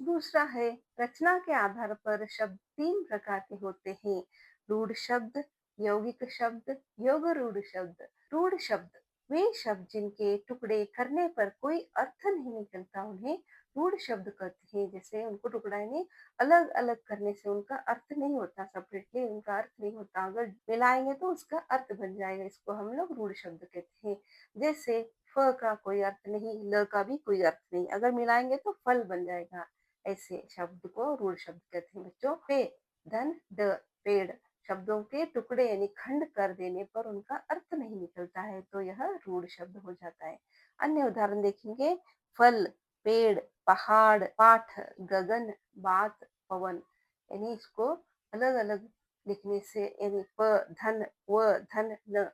दूसरा है रचना के आधार पर शब्द तीन प्रकार के होते हैं। रूढ़ शब्द, यौगिक शब्द, योग रूढ़ शब्द। रूढ़ शब्द वे शब्द जिनके टुकड़े करने पर कोई अर्थ नहीं निकलता उन्हें रूढ़ शब्द कहते हैं। जैसे उनको टुकड़ा यानी अलग अलग करने से उनका अर्थ नहीं होता, सेपरेटली उनका अर्थ नहीं होता, अगर मिलाएंगे तो उसका अर्थ बन जाएगा, इसको हम लोग रूढ़ शब्द कहते हैं। जैसे फ का कोई अर्थ नहीं, ल का भी कोई अर्थ नहीं, अगर मिलाएंगे तो फल बन जाएगा। ऐसे शब्द को रूढ़ शब्द कहते हैं बच्चों। पे, धन, ड, पेड़ शब्दों के टुकड़े यानी खंड कर देने पर उनका अर्थ नहीं निकलता है तो यह रूढ़ शब्द हो जाता है। अन्य उदाहरण देखेंगे। फल, पेड़, पहाड़, पाठ, गगन, बात, पवन। यानी इसको अलग अलग लिखने से यानी प, धन, व, धन, न,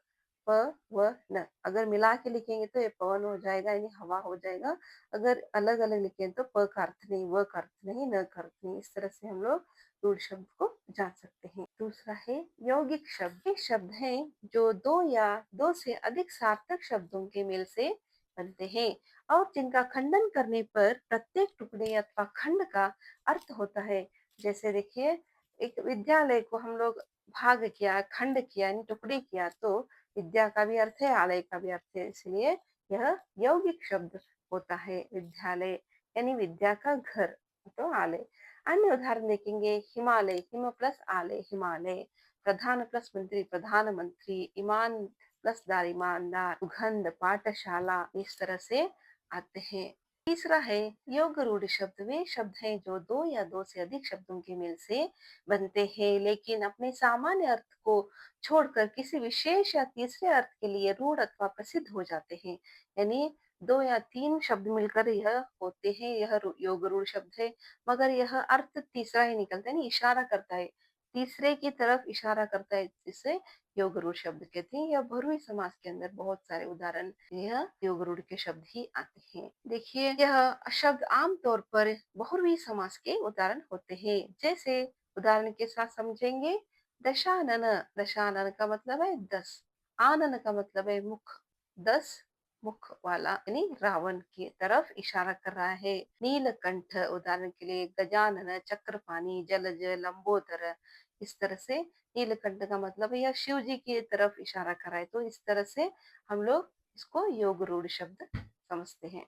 प, व, न अगर मिला के लिखेंगे तो ये पवन हो जाएगा यानी हवा हो जाएगा। अगर अलग अलग लिखेंगे तो प का अर्थ नहीं, व का अर्थ नहीं, न का अर्थ नहीं। इस तरह से हम लोग रूढ़ शब्द को जान सकते हैं। दूसरा है यौगिक शब्द। ये शब्द हैं जो दो या दो से अधिक सार्थक शब्दों के मेल से बनते हैं और जिनका खंडन करने पर प्रत्येक टुकड़े अथवा खंड का अर्थ होता है। जैसे देखिए, एक विद्यालय को हम लोग भाग किया, खंड किया यानी टुकड़े किया तो विद्या का भी अर्थ है, आलय का भी अर्थ है, इसलिए यह यौगिक शब्द होता है। विद्यालय यानी विद्या का घर तो आलय। अन्य उदाहरण देखेंगे। हिमालय, हिम प्लस आलय हिमालय। प्रधान प्लस मंत्री प्रधानमंत्री। ईमान प्लस दार ईमानदार। सुगंध, पाठशाला, इस तरह से आते हैं। तीसरा है योग रूढ़ शब्द। वे शब्द हैं जो दो या दो से अधिक शब्दों के मेल से बनते हैं लेकिन अपने सामान्य अर्थ को छोड़कर किसी विशेष या तीसरे अर्थ के लिए रूढ़ अथवा प्रसिद्ध हो जाते हैं। यानी दो या तीन शब्द मिलकर यह होते हैं, यह योग रूढ़ शब्द है, मगर यह अर्थ तीसरा ही निकलता है, इशारा करता है, तीसरे की तरफ इशारा करता है, जिसे योग रूढ़ शब्द कहते हैं। यह बहुरूढ़ी समास के अंदर बहुत सारे उदाहरण यह योग रूढ़ के शब्द ही आते हैं। देखिए, यह शब्द आमतौर पर बहुरूढ़ी समास के उदाहरण होते हैं। जैसे उदाहरण के साथ समझेंगे। दशानन, दशानन का मतलब है 10, आनन का मतलब है मुख, 10 मुख वाला यानी रावण की तरफ इशारा कर रहा है। नीलकंठ उदाहरण के लिए गजानन, चक्रपाणी, जलज, लंबोदर। इस तरह से नीलकंठ का मतलब है यह शिव जी की तरफ इशारा कर रहा है, तो इस तरह से हम लोग इसको योग रूढ़ शब्द समझते हैं।